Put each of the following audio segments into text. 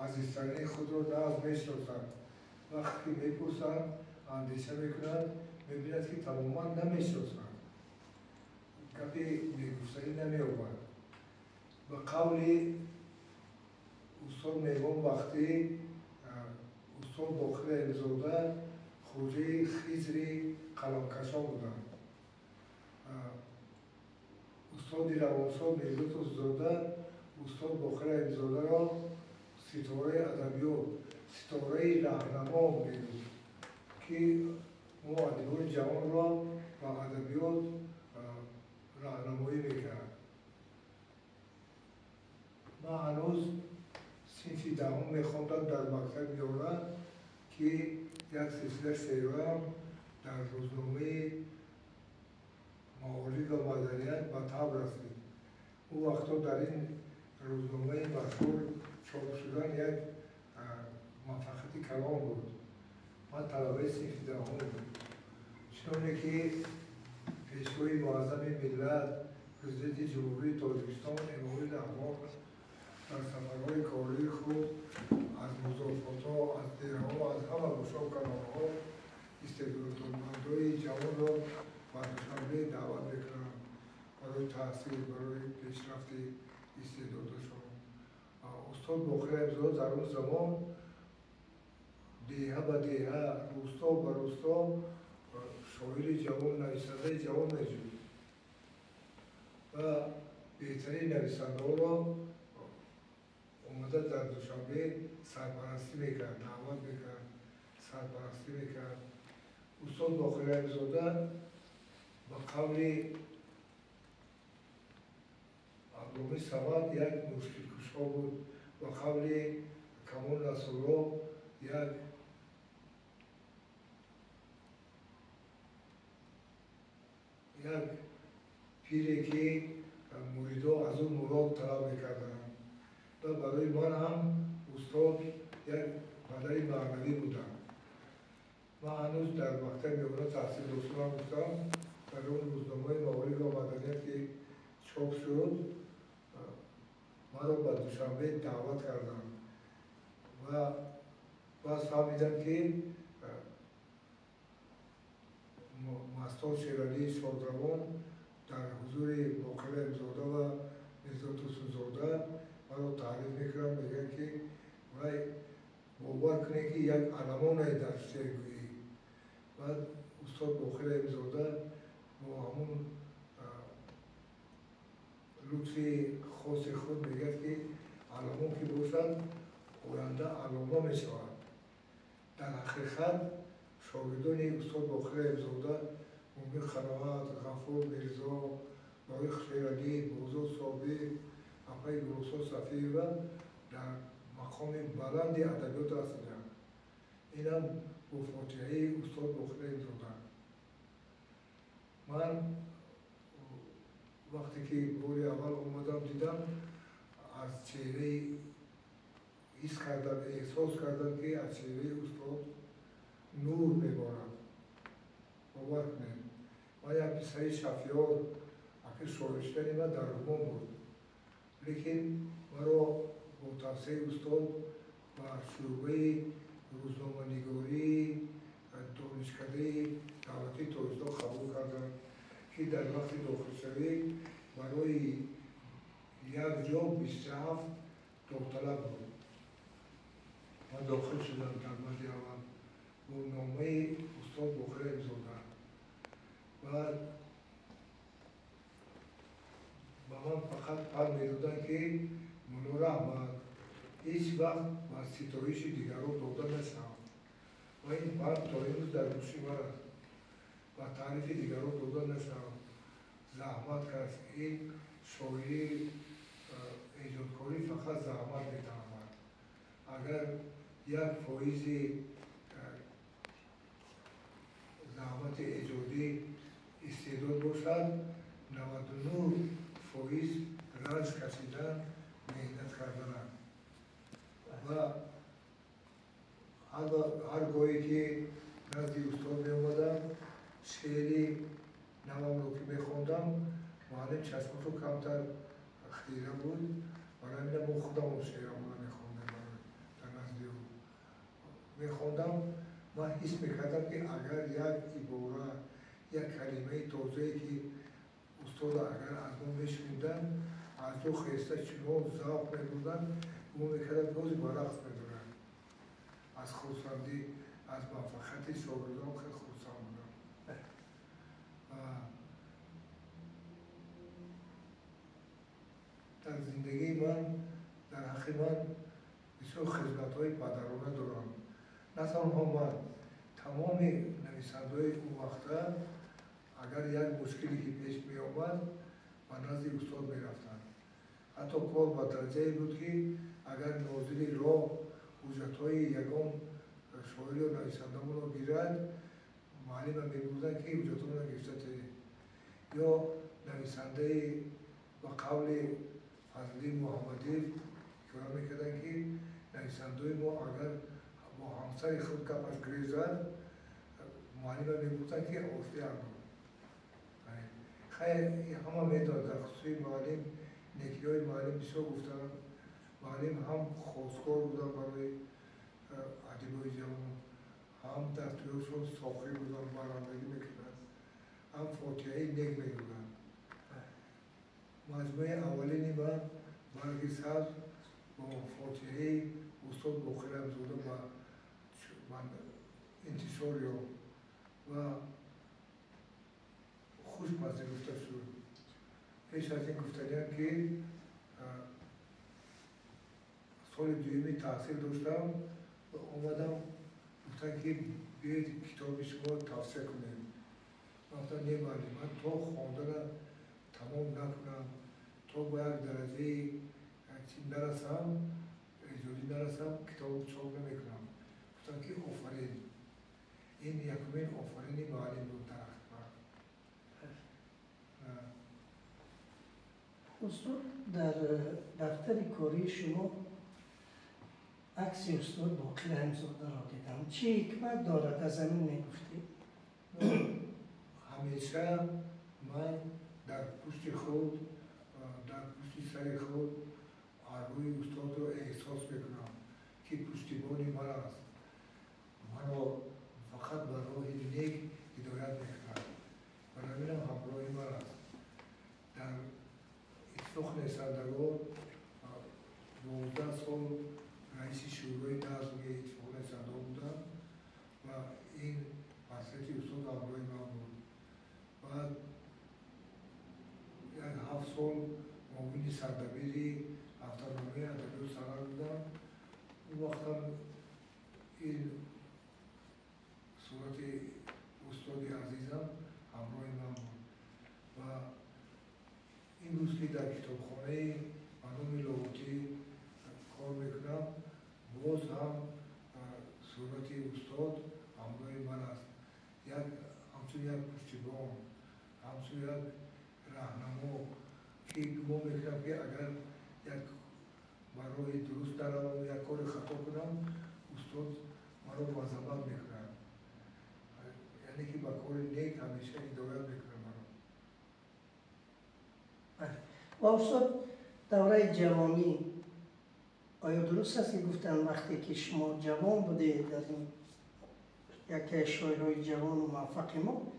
عزیزترین خود رو ناز میشناسند. وقتی میپرسند اندیشه میکنند میبیند که تماما نمیشناسند، گپی میگفتنی نمیآورد. به قول استاد میگم وقتی استاد باقر علمزاده خوجه خیزری قلمکشان بودند. استاد روانشناس میرزا زاده استاد باقر علمزاده را ستاره ادبیات، ستاره راهنما میگفت که ما ادیبان جوان را با ادبیات راهنمایی میکرد. من هنوز صنف دهم میخواندم در مکتب یاره که یک سلسله شعرم در روزنامه معارف و مدنیت به تاب رسید. او وقتا در این روزنامه مشهور چاپ شدن یک موفقیت کلام بود. من طلبه صنف دهم بود. چنانه که پیشوای معظم ملت پرزیدنت جمهوری تاجیکستان امامی احمد در سفرهای کاری خود از مضافات‌ها، از دیرها، از همه گوشه و کنارها استعدادمندان جوان را به دوشنبه دعوت میکنم برای تحصیل، برای پیشرفت استعدادشان. استاد باقر علمزاده در اون زمان دیهه به دیهه، روستا به روستا شاعر جوان، نویسنده جوان میجود و بهترین نویسنده ها را اومده در دوشنبه سرپرستی میکرد، دعوت میکرد، سرپرستی میکرد. استاد باقر علمزاده به قول عبدالغنی صمد یک مشکل کشا بود، به قول کمال نصرالله یک پیری که مریدا از اون مراد طلب میکردند. و برای من هم استاد یک مادر معنوی بودند. من هنوز در مکتب یاره تحصیل داشتم گفتم در اون روزنامه معارف و مدنیت که چاپ شد مرا به دوشنبه دعوت کردند و باز فهمیدم که مستر شیرعلی شادروان در حضور باقر علمزاده و میرزا توسن‌زاده مرا تعریف میکنم، میگن که وای باور کنی که یک علمان در شعرگویی. بعد استاد باقر علمزاده با همون لطف خاص خود میگه که علمان که باشد آینده علامه میشود. در حقیقت شاگردان استاد باقر علمزاده مومن خلوت، غفور میرزا، لایق شیرعلی، بازار صابی، اپای گروسا صفی و در مقام بلند ادبیات رسیدند. این هم با فاتحه استاد باقر علمزاده. من وقتی که باری اول اومدم دیدم از چهره احساس کردم که از چهره استاد نور میبارد. باور کنید من یک پسر شفیار اکی شایشتنی من در رومان بود، لیکن مرا با توصیه استاد و شعبه روزنامه نگاری دانشکده دولتی تاجدار قبول کردند که در وقت داخل شوی برای یک جا 27 داوطلب بود. من داخل شدم در مدی اول با نامه استاد باقر علمزاده. بعد به من فقط پر میدادن که منور احمد هیچ وقت با ستایش دیگران داده نشوم و این پر تا امروز در گوشی من است و تعریف دیگران داده نشوم. زحمت کس این شاعری ایجادکاری فقط زحمت میتواند. اگر یک فایز زحمت ایجادی استعداد باشد 99 فایز رنج کشیدن، محنت کردن و هر گاهی که نزد استاد می آمدم شعری نوام رو که می خوندم معلم چشمش کمتر خیره بود، برای همین ما خودم شعرم رو می خوندم میخوندم من حس میکردم که اگر یک عباره یک کلمه توضیحی که استاد اگر از ما میشوندن از دو خسته چنون ذوق میبودن او میکردن روزی برقص میدونن از خودسندی از موفقیت شاگردان خیلی خودسند بودم در زندگی من در حق من بسیار خدمت‌های پدرانه دارم نه تنها من تمام نویسنده‌های اون وقتا اگر یک مشکلی که پیش می آمد و نزد استاد می رفتن. حتی کار با درجه بود که اگر ناظر راه حجت‌های یگان شاعر و نویسنده‌مون رو گیرد معلم می بودن که حجت‌مون رو گشته یا نویسنده و قول فضلی محمدی کار میکردن که نویسنده‌های ما اگر با همسر خود کپش گریزد معلم می بودن که آفته هم خیلی همه میداد در خصوصی معلم نیکی های معلم بسیار گفتن معلم هم خواستگار بودن برای ادیبای جوان هم در تویشون ساخی بودن برندگی میکردن هم فاتحه نیک میگودن مجموعه اولین من برگی سبز با فاتحه استاد بخیر امزاده و انتشار یا و خوش پذیرفته شد. پیش از این گفتنیم که سال دویمی تحصیل داشتم و اومدم گفتن که بیاید کتاب شما تفسیر کنیم. گفتم نمی‌مانم من تا خواندن تمام نکنم تا به یک درجه نرسم اجازه نرسم کتاب چاپ نمیکنم. گفتم که آفرین این یکمین آفرینی معلم بود در استاد در دفتر کاری شما عکس استاد باقر امزاده را دیدم. چه حکمت دارد از همین نگفتی؟ همیشه من در پشت خود در پشت سر خود آرزوی استاد رو احساس میکنم که پشتیبانی من است. من را فقط به راه نیک هدایت میکند. برای من همراه من است. در اتفاق نویسندگان 12 سال رئیس شورای نظم اتفاق نویسندگان بودم و این مسئله استاد همراه من بود. بعد یک 7 سال معاون سردبیر هفته‌نامه ادبیات سرا بودم. اون وقت هم این صورت استاد عزیزم همراه من بود و این روز که در کتابخانه علوم لاهوتی کار میکنم باز هم صورت استاد همراه من است. همچون یک پشتیبان همچون یک راهنما که گمان میکنم که اگر یک برای درست دارم یک کار خطا کنم استاد مرا مذمت میکنم یعنی که با کار نیک همیشه هدایت میکنم مرا. و استاد دوره جوانی آیا درست است که گفتن وقتی که شما جوان بوده در این یکی شاعرای جوان و موفق ما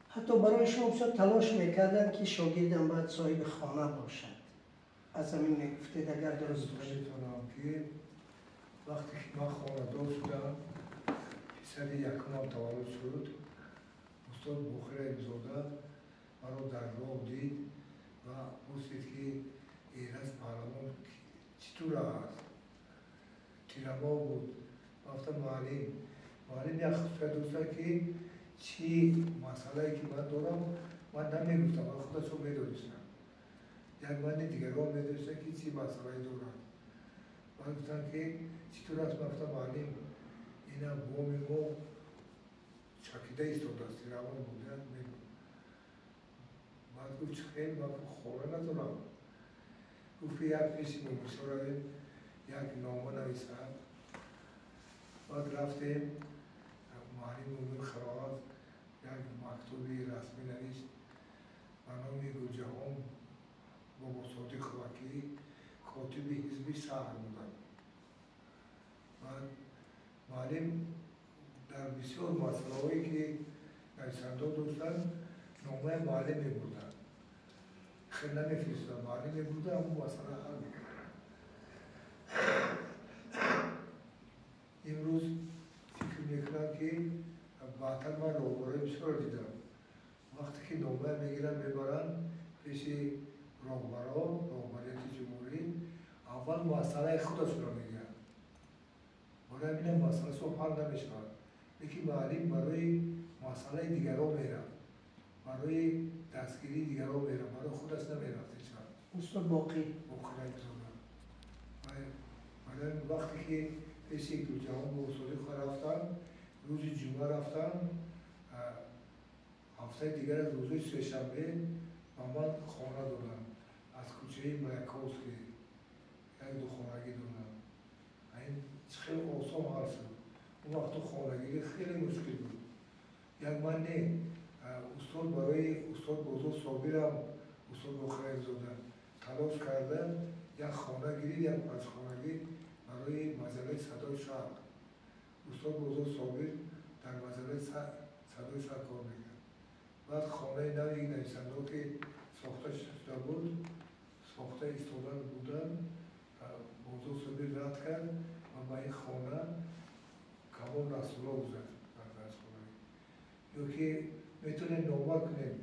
حتی برای شما تلاش میکردن که شاگردم باید صاحب خانه باشد از همین میگفتید اگر درست باشد که وقتی که من خانه‌دار شدم پسر یکم تولد شد استاد بخیر امزاده مرا در راه دید و پرسید که ایرج پهلوان چطور است؟ تیرما بود. گفتم معلم یک خصوصیت داشت که چی مسئله‌ای که من دارم من نمیگفتم من خودش رو میدونستم. یک من دیگران میدونستم که چی مسئله‌ای دارم. من گفتم که چطور است؟ من گفتم معلم اینا بوم ما چکیده ایستاده است تیرما بوده میگم. بعد گفت خیلی من خانه ندارم. گفت یک پیش مشاور یک نامه نویسد. بعد رفتیم معلم امور خراعات یک مکتوبی رسمی نوشت به نام گلجهان بابا صادق وکی کاتب حزب شهر بودم. بعد معلم در بسیار مسائلی که نویسنده داشتن نامه معلم می‌بردن. خیلی نمی‌فرستادن، معلم می‌بردن اون مسئله حل می‌کرد. امروز فکر می‌کنم که بعدتر من راهبرای بسیار دیدم. وقتی که نامه می‌گیرن می‌برن پیش راهبریت جمهوری، اول مسئله خودشون رو میگن. برای همین مسئله صبح حل نمی‌شود. لیکن معلم برای مسئله دیگران میره، برای دستگیری دیگران میره، برای خودش نمیرفته چند. استاد باقی نمی‌تونم. برای وقتی که پیش یک دو جوان به اصولی خواه رفتن، روز جمعه رفتن، هفته دیگر از روز سه‌شنبه با من خانه دادن. از کوچه مایکوفسکی یک دو خانگی دادن. این خیلی آسان حل شد. اون وقت خانگی خیلی مشکل بود. یک من نه استاد برای استاد بزرگ صابرم استاد بخیر زدن تلاش کردن یک خانه گیرید، یک پنجخانگی برای مجله صدای شهر. استاد بزرگ صابر در مجله صدای شهر کار میکرد. بعد خانه نوی نویسنده که ساخته شده بود، ساخته ایستادن بودن، بزرگ صابر رد کرد و به این خانه کمال رسولا گذاشت در پنجخانگی. یا که میتونیم نامه کنیم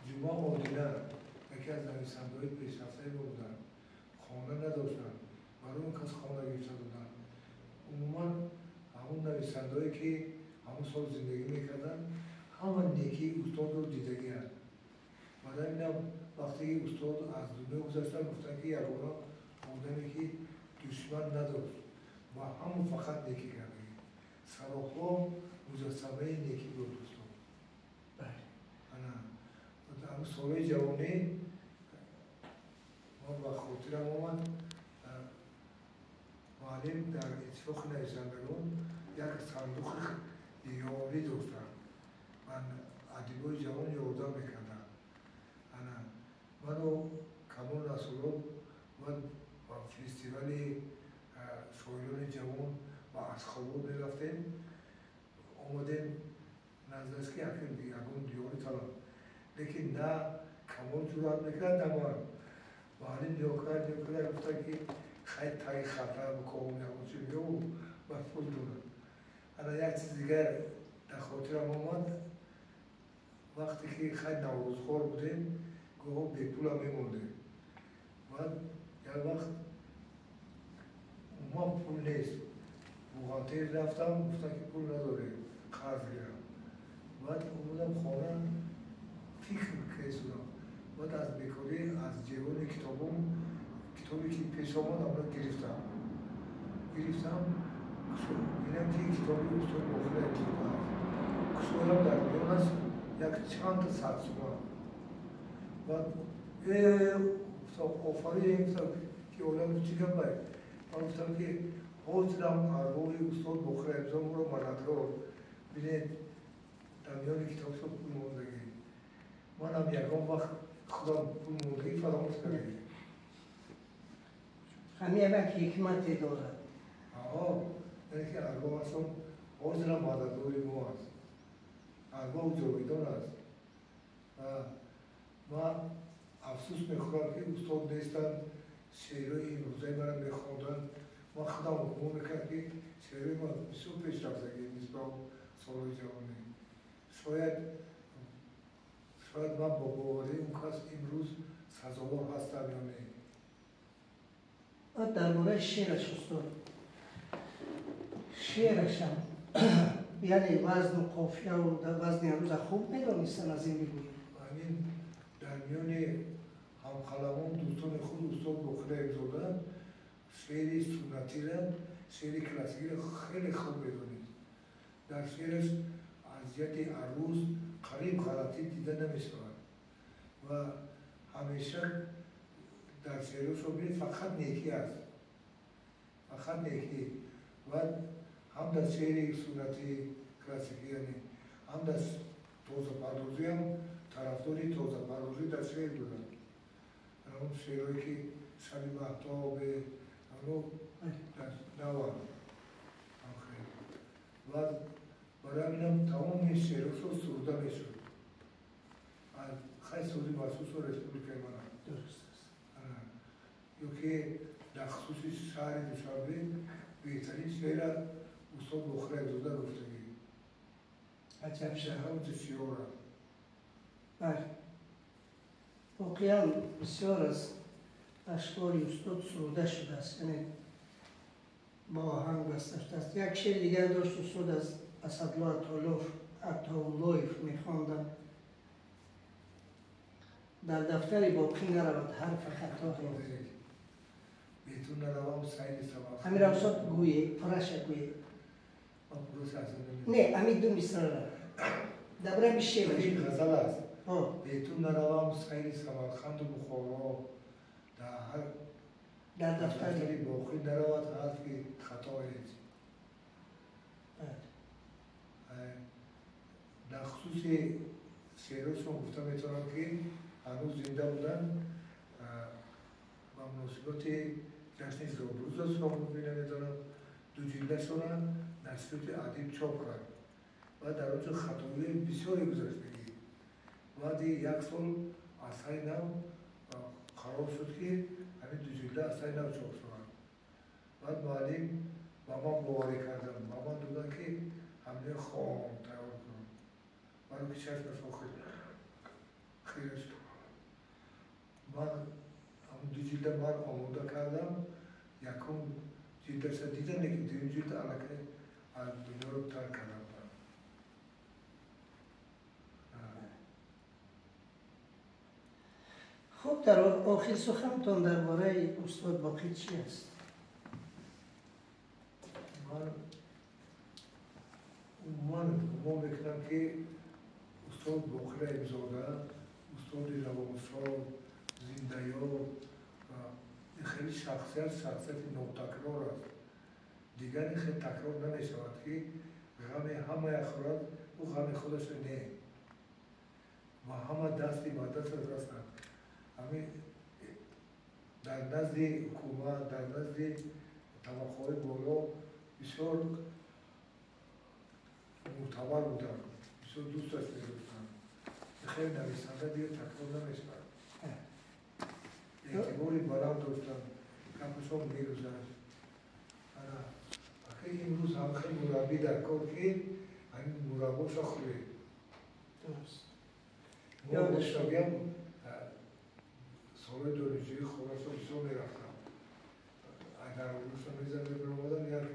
جمعه آدینه یکی از نویسنده‌های پیشرفته ما بودن، خانه نداشتن، برای اون کس خانه گرفته بودن. عموما همون نویسنده‌هایی که همون سال زندگی میکردن همون نیکی استاد رو دیدگی هست. برای همین وقتی استاد از دنیا گذاشتن گفتن که یگانه آدمی که دشمن نداشت و همون فقط نیکی کرده. سراپا مجسمه نیکی بود استاد. در همون سالهای جوانی من به خاطرم آمد معلم در اتفاق نویسندگان یک صندوق یاری داشتن. من ادیبای جوان یاردن میکردم. من و کمال رسولov و فستیوال شاعران جوان و اشخابور میرفتیم. آمدیم نزدیک یکون دیاری طلب. لیکن نه کمال جرأت میکرد نه من. معلم نیا کرد گفتن که خیلی تایی خطر بکنم یا چی بیو مفعول دارم. انا یک چیز دیگر در خاطرم آمد وقتی که خیلی نوروزخوار بودیم گوه بی پول هم میموندیم. بعد یک وقت ما پول نیست. بوغانتیر رفتم گفتن که پول نداره قرض گیرم. بعد اومدم خانه فکر کردم. بعد از بیکاری از جیبان کتابی که پیش آمد آمد گرفتم. بینم که کتابی استاد بخیر امزاده هست. کسویم در میان است یک چند تا صد سومن. بعد آفرین که اولم چی کم باید؟ من گفتم که حاضرم ارباب استاد بخیر امزاده رو مددکار بینید در میان کتاب شد پول موندگی. من هم یکم وقت خودم پول موندگی فراموش کردیم. همین یک حکمتی دارد. یعنی که ارباب اصلا حاضرم مددکاری ما است. ارباب جاویدان است. من افسوس میخورم که استاد نیستن شعرهای امروزه مرا میخواندن. من خودم حکومت میکرد که شعرهای من بسیار پیش رفتگی نسبت سالهای جوانی. شاید من با باوری اون کس امروز سزاوار هستم یا نه. درباره شعرش استاد، شعرش هم یعنی وزن و قافیه و وزن امروز خوب میدانستن از این بگوییم. همین در میان همقلمان دوستان خود استاد بخیر امزاده شعر سنتی را شعر کلاسیکی را خیلی خوب میدانید. در شعرش اذیت عروض قریب غلطی دیده نمیشود و همیشه در شعرش رو بینید فقط نیکی است. فقط نیکی. و هم در شعر سنتی کلاسیکی یعنی هم در تازه پردازی هم طرفداری تازه پردازی در شعر بودن. اون شعرهایی که شب مهتاب اونو در نوان سال سروده میشد. خیلی سروده مخصوص و رسپوبلیکای ما درست است. یا که در خصوص شهر دوشنبه بهترین شعر استاد بخاری عبدالله گفتگی. عجب شعر شد. همون شعر بله. واقعا بسیار از اشعار استاد سروده شده است، یعنی با آهنگ بسته شده است. یک شعر دیگر داشت استاد از اسدالله عطااللهیف میخواندم: در دفتر باقی نرود حرف خطا هست. بهتون نروام سعید سبا همین را استاد گویه، پرش گویه. من پروس اصلا نه، همین دو میسر را دبره بیشه این بشه. غزل است. بهتون نروام سعید سمرخند و بخارا در دفتر باقی نرود حرف خطا هست. در خصوص شعرشون گفتم میتونم که هنوز زنده بودن و مناسبت جشن زابروز است که ببینم میتونم دو جلده شدن نشریات ادیب چاپ کرد و در اونجا خطاهای بسیاری گذاشتگی. بعد یک سال اثر نو قرار شد که همین دو جلده اثر نو چاپ شدن. بعد معلم با من باوری کردم، با من دادن که همه خام تیار کنم. برای که چشمش خیلی شد. من همون دو جلده من آماده کردم، یکم جلدش دیدن که دویم جلد علاقه از دنیا رو ترک کردم. خب در آخر سخنتان درباره استاد باقی چی است؟ من میکنم که استاد باقی امزاده، استاد روانشناس، زنده‌یار و خیلی شخصیت ناتکرار است. دیگر این خیلی تکرار نمی شود که غم همه افراد او غم خودش نه و همه دستی با دست رسند. همین در نزد حکومت، در نزد طبقه‌های بالا بسیار معتبر بودن، بسیار دوست داشتن. خیلی نویسنده دیگه تکرار نمی شود. اعتباری بلند داشتن، کمشون می‌گذشت. خیلی امروز هم خیلی مربی در کار که همین مرباش خوبه. درست. ما باشتاگیم سال دانشجویی خوراسان بسیار میرفتم. اگر روشا میزنده برامادم یک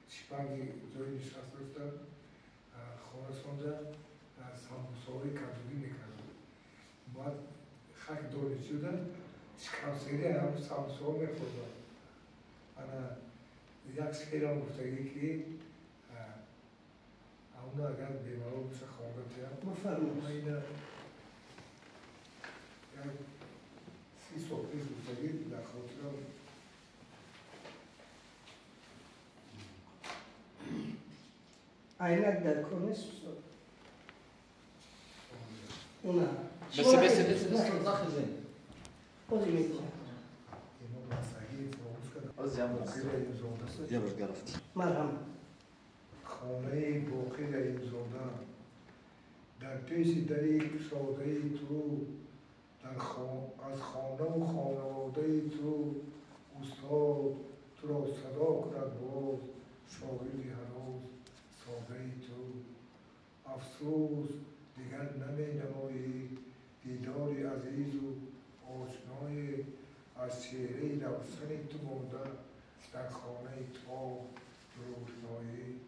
شپنگی جایی نشست داشتم خوراسان در سمبوساهای کدودی میکردم. بعد خک دانشجو در شکمسیری هم سمبوساها میخوردم. یک شعرم گفتگی که اونو اگر بیمارو بشه خوانده تیم بفرمایید. من یک 30 سال پیش گفتگی در خاطرم عینک در کار نیست استاد؟ اونه بس نخزن خودی میکنم از جمعه گرفتی مرحبا. خانه باقی در این زاده در پیش دری ساده تو از خانه و خانواده تو استاد تو را صدا کند باز شاهدی هنوز ساده تو افسوس دیگر نمی نمایی دیداری عزیز و آشنای از چهره روشن تو مانده در خانه تو روشنایی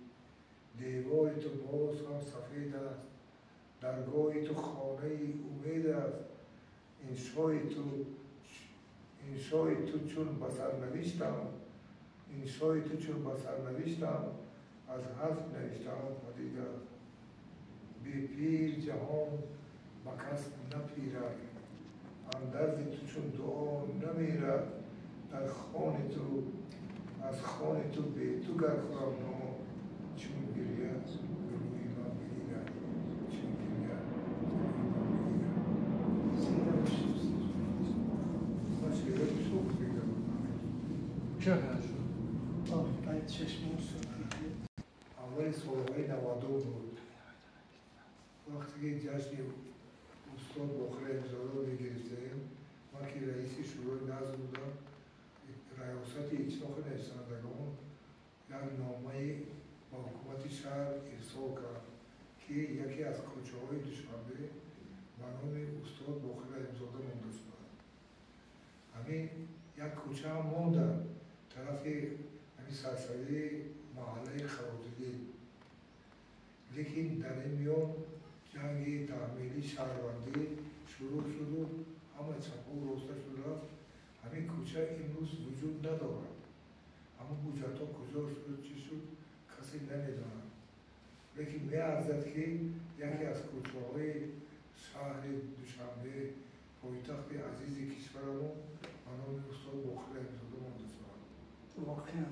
دیوار تو باز هم سفید است درگاه تو خانه امید است انشای تو چون بسر نوشتم از حرف نوشتم پدید است بی پیر جهان با کس نپیرد اندرز تو چون دعا نمیرد در خانه تو از خانه تو به تو گر خورم نام چون گرید روی ما بگیرد چون گرید من شیره بسوخ بگیرم چه هست؟ باید چشم موسیقی اول سالهای 92 بود وقتی که جشن استاد بخره امزاده رو میگرفتیم من که رئیس شورای نظم بودم ریاست اتفاق نویسندگان یک نامه با حکومت شهر ارسال کرد که یکی از کوچه های دوشنبه به نام استاد بخره امزاده مانده شد. همین یک کوچه هم ماندن طرف همین سرسری محله خراتگی، لیکن در این میان جنگ تعمیری شهروندی شروع شد و همه چپا و راسته شد رفت. همین کوچه امروز وجود ندارد. همون حجت ها کجا شد چی شد کسی نمیداند. لیکن میارزد که یکی از کوچه های شهر دوشنبه پایتخت عزیز کشورمون به نام استاد بخره امزاده مانده شود. واقعا